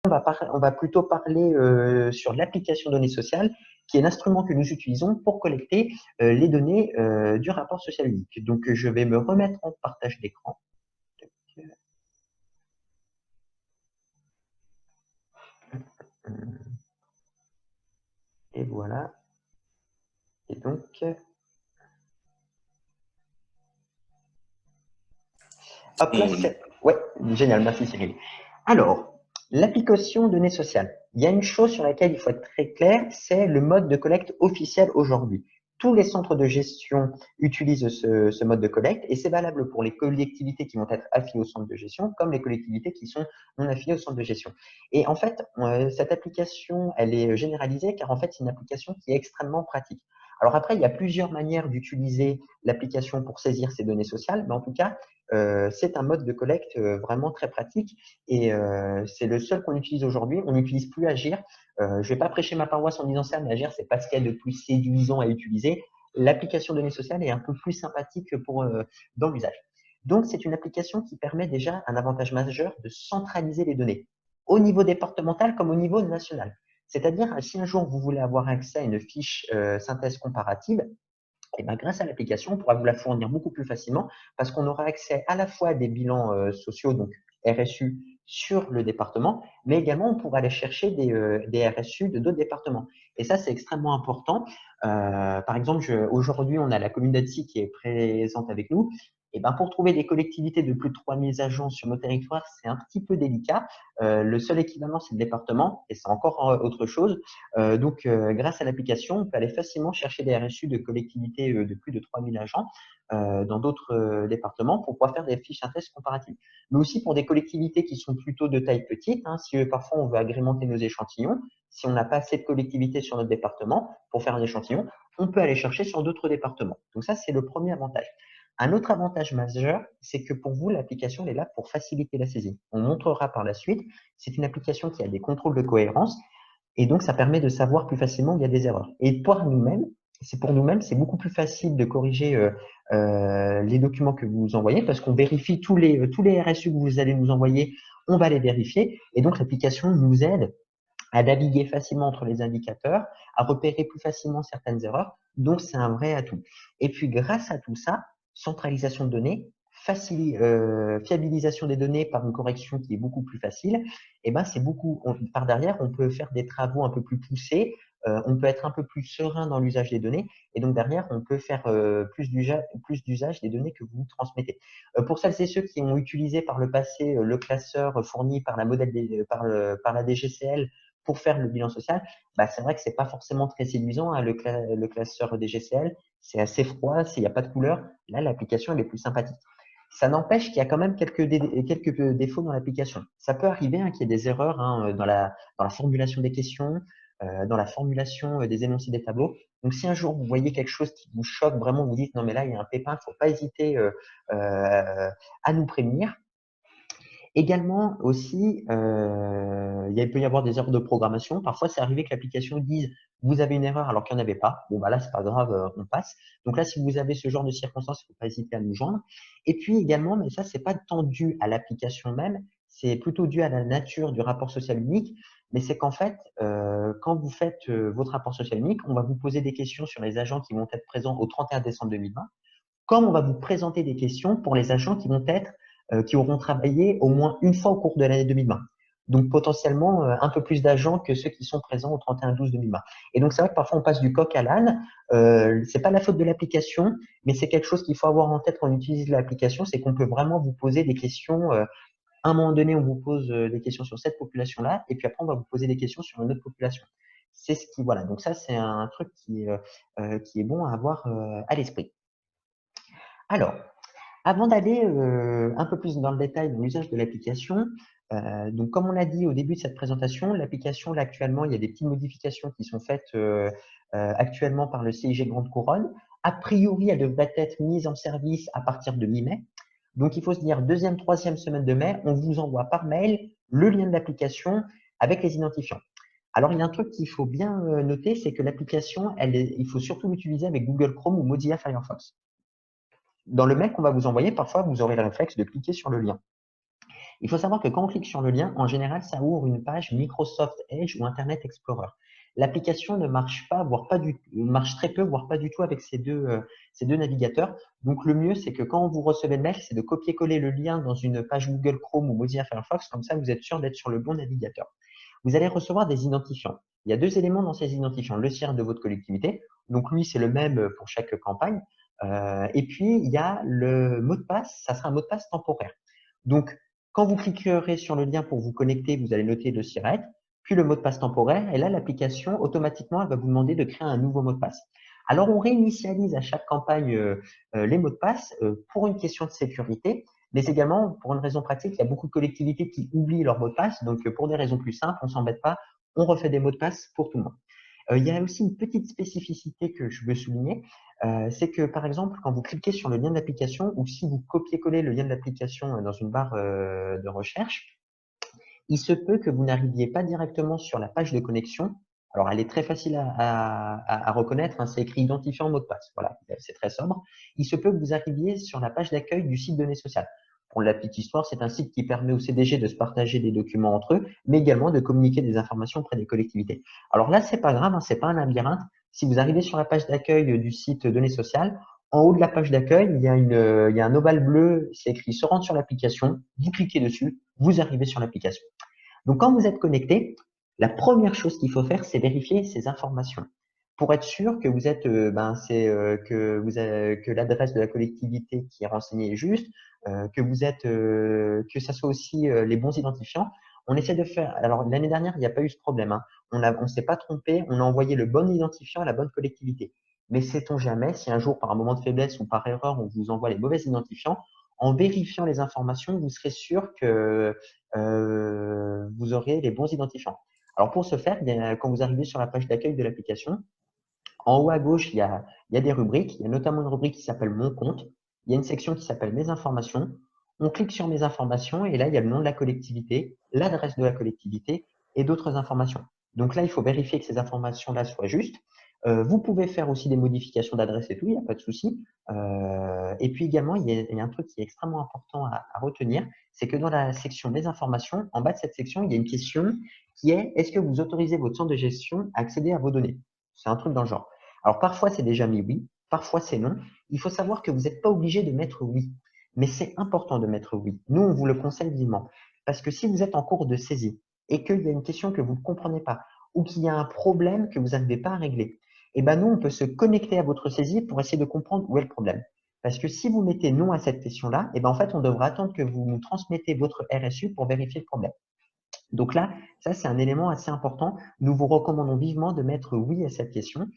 on va plutôt parler sur l'application données sociales, qui est l'instrument que nous utilisons pour collecter les données du rapport social unique. Donc, je vais me remettre en partage d'écran. Et voilà. Et donc, hop là, c'est… Ouais, génial, merci Cyril. Alors, l'application données sociales. Il y a une chose sur laquelle il faut être très clair, c'est le mode de collecte officiel aujourd'hui. Tous les centres de gestion utilisent ce mode de collecte et c'est valable pour les collectivités qui vont être affiliées au centre de gestion comme les collectivités qui sont non affiliées au centre de gestion. Et en fait, cette application, elle est généralisée car en fait, c'est une application qui est extrêmement pratique. Alors après, il y a plusieurs manières d'utiliser l'application pour saisir ces données sociales, mais en tout cas, c'est un mode de collecte vraiment très pratique et c'est le seul qu'on utilise aujourd'hui. On n'utilise plus Agir. Je ne vais pas prêcher ma paroisse en disant ça, mais Agir, c'est pas ce qu'il y a de plus séduisant à utiliser. L'application données sociales est un peu plus sympathique dans l'usage. Donc, c'est une application qui permet déjà un avantage majeur de centraliser les données au niveau départemental comme au niveau national. C'est-à-dire, si un jour vous voulez avoir accès à une fiche synthèse comparative, et ben, grâce à l'application, on pourra vous la fournir beaucoup plus facilement parce qu'on aura accès à la fois à des bilans sociaux, donc RSU, sur le département, mais également on pourra aller chercher des RSU de d'autres départements. Et ça, c'est extrêmement important. Par exemple, aujourd'hui, on a la commune d'Annecy qui est présente avec nous. Et ben, pour trouver des collectivités de plus de 3000 agents sur nos territoires, c'est un petit peu délicat. Le seul équivalent, c'est le département, et c'est encore autre chose. Donc, grâce à l'application, on peut aller facilement chercher des RSU de collectivités de plus de 3000 agents dans d'autres départements pour pouvoir faire des fiches synthèse comparatives. Mais aussi pour des collectivités qui sont plutôt de taille petite, hein, si parfois on veut agrémenter nos échantillons, si on n'a pas assez de collectivités sur notre département pour faire un échantillon, on peut aller chercher sur d'autres départements. Donc ça, c'est le premier avantage. Un autre avantage majeur, c'est que pour vous, l'application est là pour faciliter la saisie. On montrera par la suite. C'est une application qui a des contrôles de cohérence et donc, ça permet de savoir plus facilement où il y a des erreurs. Et pour nous-mêmes, c'est beaucoup plus facile de corriger les documents que vous envoyez parce qu'on vérifie tous les RSU que vous allez nous envoyer, on va les vérifier. Et donc, l'application nous aide à naviguer facilement entre les indicateurs, à repérer plus facilement certaines erreurs. Donc, c'est un vrai atout. Et puis, grâce à tout ça, centralisation de données, fiabilisation des données par une correction qui est beaucoup plus facile, et ben c'est par derrière, on peut faire des travaux un peu plus poussés, on peut être un peu plus serein dans l'usage des données, et donc derrière, on peut faire plus d'usage des données que vous transmettez. Pour celles et ceux qui ont utilisé par le passé le classeur fourni par par la DGCL pour faire le bilan social, bah, c'est vrai que c'est pas forcément très séduisant, hein, le classeur DGCL, c'est assez froid, il n'y a pas de couleur. Là, l'application, elle est plus sympathique. Ça n'empêche qu'il y a quand même quelques défauts dans l'application. Ça peut arriver hein, qu'il y ait des erreurs hein, dans la formulation des questions, dans la formulation des énoncés des tableaux. Donc, si un jour vous voyez quelque chose qui vous choque, vraiment, vous dites non, mais là, il y a un pépin, il ne faut pas hésiter à nous prévenir. Également aussi, il peut y avoir des erreurs de programmation. Parfois, c'est arrivé que l'application dise vous avez une erreur alors qu'il n'y en avait pas. Bon, bah là, c'est pas grave, on passe. Donc là, si vous avez ce genre de circonstances, il ne faut pas hésiter à nous joindre. Et puis également, mais ça, c'est pas tant dû à l'application même, c'est plutôt dû à la nature du rapport social unique. Mais c'est qu'en fait, quand vous faites votre rapport social unique, on va vous poser des questions sur les agents qui vont être présents au 31 décembre 2020, comme on va vous présenter des questions pour les agents qui auront travaillé au moins une fois au cours de l'année 2020. Donc potentiellement un peu plus d'agents que ceux qui sont présents au 31/12/2020. Et donc c'est vrai que parfois on passe du coq à l'âne. C'est pas la faute de l'application, mais c'est quelque chose qu'il faut avoir en tête quand on utilise l'application, c'est qu'on peut vraiment vous poser des questions. À un moment donné, on vous pose des questions sur cette population-là, et puis après on va vous poser des questions sur une autre population. C'est ce qui voilà. Donc ça c'est un truc qui est bon à avoir à l'esprit. Alors, avant d'aller un peu plus dans le détail dans l'usage de l'application, donc comme on l'a dit au début de cette présentation, l'application, là actuellement, il y a des petites modifications qui sont faites actuellement par le CIG Grande Couronne. A priori, elle devrait être mise en service à partir de mi-mai. Donc, il faut se dire, deuxième, troisième semaine de mai, on vous envoie par mail le lien de l'application avec les identifiants. Alors, il y a un truc qu'il faut bien noter, c'est que l'application, il faut surtout l'utiliser avec Google Chrome ou Mozilla Firefox. Dans le mail qu'on va vous envoyer, parfois, vous aurez le réflexe de cliquer sur le lien. Il faut savoir que quand on clique sur le lien, en général, ça ouvre une page Microsoft Edge ou Internet Explorer. L'application ne marche pas, voire pas du, marche très peu, voire pas du tout avec ces deux navigateurs. Donc, le mieux, c'est que quand vous recevez le mail, c'est de copier-coller le lien dans une page Google Chrome ou Mozilla Firefox. Comme ça, vous êtes sûr d'être sur le bon navigateur. Vous allez recevoir des identifiants. Il y a deux éléments dans ces identifiants. Le CIR de votre collectivité. Donc, lui, c'est le même pour chaque campagne. Et puis, il y a le mot de passe. Ça sera un mot de passe temporaire. Donc, quand vous cliquerez sur le lien pour vous connecter, vous allez noter le SIRET, puis le mot de passe temporaire. Et là, l'application, automatiquement, elle va vous demander de créer un nouveau mot de passe. Alors, on réinitialise à chaque campagne les mots de passe pour une question de sécurité, mais également pour une raison pratique. Il y a beaucoup de collectivités qui oublient leur mot de passe. Donc, pour des raisons plus simples, on ne s'embête pas. On refait des mots de passe pour tout le monde. Il y a aussi une petite spécificité que je veux souligner, c'est que par exemple, quand vous cliquez sur le lien de l'application ou si vous copiez-collez le lien de l'application dans une barre de recherche, il se peut que vous n'arriviez pas directement sur la page de connexion. Alors, elle est très facile à reconnaître, hein, c'est écrit identifiant mot de passe. Voilà, c'est très sobre. Il se peut que vous arriviez sur la page d'accueil du site données sociales. Pour la petite histoire, c'est un site qui permet aux CDG de se partager des documents entre eux, mais également de communiquer des informations auprès des collectivités. Alors là, c'est pas grave, hein, c'est pas un labyrinthe. Si vous arrivez sur la page d'accueil du site données sociales, en haut de la page d'accueil, il y a un ovale bleu, c'est écrit se rendre sur l'application. Vous cliquez dessus, vous arrivez sur l'application. Donc, quand vous êtes connecté, la première chose qu'il faut faire, c'est vérifier ces informations pour être sûr que vous êtes, que l'adresse de la collectivité qui est renseignée est juste, que ça soit aussi les bons identifiants. On essaie de faire. Alors l'année dernière, il n'y a pas eu ce problème, hein. On s'est pas trompé. On a envoyé le bon identifiant à la bonne collectivité. Mais sait-on jamais si un jour, par un moment de faiblesse ou par erreur, on vous envoie les mauvais identifiants, en vérifiant les informations, vous serez sûr que vous aurez les bons identifiants. Alors pour ce faire, quand vous arrivez sur la page d'accueil de l'application, en haut à gauche, il y a des rubriques. Il y a notamment une rubrique qui s'appelle Mon compte. Il y a une section qui s'appelle Mes informations. On clique sur Mes informations et là, il y a le nom de la collectivité, l'adresse de la collectivité et d'autres informations. Donc là, il faut vérifier que ces informations-là soient justes. Vous pouvez faire aussi des modifications d'adresse et tout, il n'y a pas de souci. Et puis également, il y a un truc qui est extrêmement important à retenir, c'est que dans la section Mes informations, en bas de cette section, il y a une question qui est est-ce que vous autorisez votre centre de gestion à accéder à vos données? C'est un truc dans le genre. Alors parfois, c'est déjà mis oui, parfois c'est non. Il faut savoir que vous n'êtes pas obligé de mettre oui, mais c'est important de mettre oui. Nous, on vous le conseille vivement. Parce que si vous êtes en cours de saisie et qu'il y a une question que vous ne comprenez pas ou qu'il y a un problème que vous n'arrivez pas à régler, eh ben nous, on peut se connecter à votre saisie pour essayer de comprendre où est le problème. Parce que si vous mettez non à cette question-là, eh ben en fait, on devra attendre que vous nous transmettez votre RSU pour vérifier le problème. Donc là, ça, c'est un élément assez important. Nous vous recommandons vivement de mettre oui à cette question.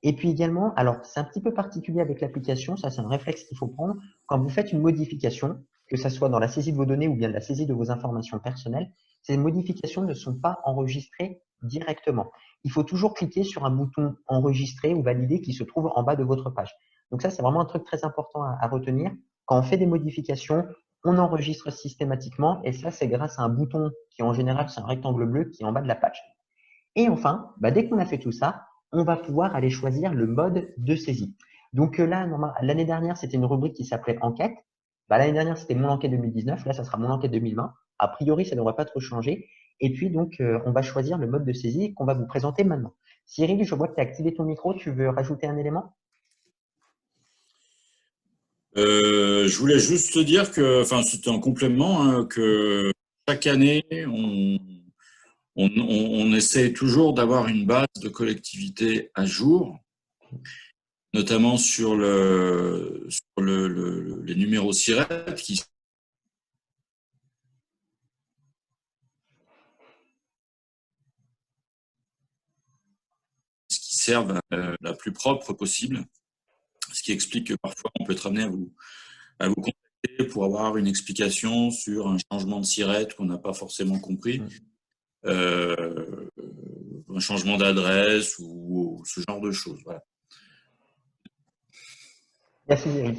Et puis également, alors c'est un petit peu particulier avec l'application, ça c'est un réflexe qu'il faut prendre. Quand vous faites une modification, que ce soit dans la saisie de vos données ou bien de la saisie de vos informations personnelles, ces modifications ne sont pas enregistrées directement. Il faut toujours cliquer sur un bouton enregistrer ou valider qui se trouve en bas de votre page. Donc ça, c'est vraiment un truc très important à retenir. Quand on fait des modifications, on enregistre systématiquement et ça, c'est grâce à un bouton qui en général, c'est un rectangle bleu qui est en bas de la page. Et enfin, dès qu'on a fait tout ça, on va pouvoir aller choisir le mode de saisie. Donc là, l'année dernière, c'était une rubrique qui s'appelait enquête. L'année dernière, c'était mon enquête 2019. Là, ça sera mon enquête 2020. A priori, ça ne devrait pas trop changer. Et puis, donc, on va choisir le mode de saisie qu'on va vous présenter maintenant. Cyril, je vois que tu as activé ton micro. Tu veux rajouter un élément? Je voulais juste te dire que, enfin, c'était un complément, hein, que chaque année, on essaie toujours d'avoir une base de collectivité à jour, notamment sur les numéros SIRET qui servent la plus propre possible, ce qui explique que parfois on peut être amené à vous contacter pour avoir une explication sur un changement de SIRET qu'on n'a pas forcément compris. Euh, un changement d'adresse ou ce genre de choses. Voilà. Merci, Cyril.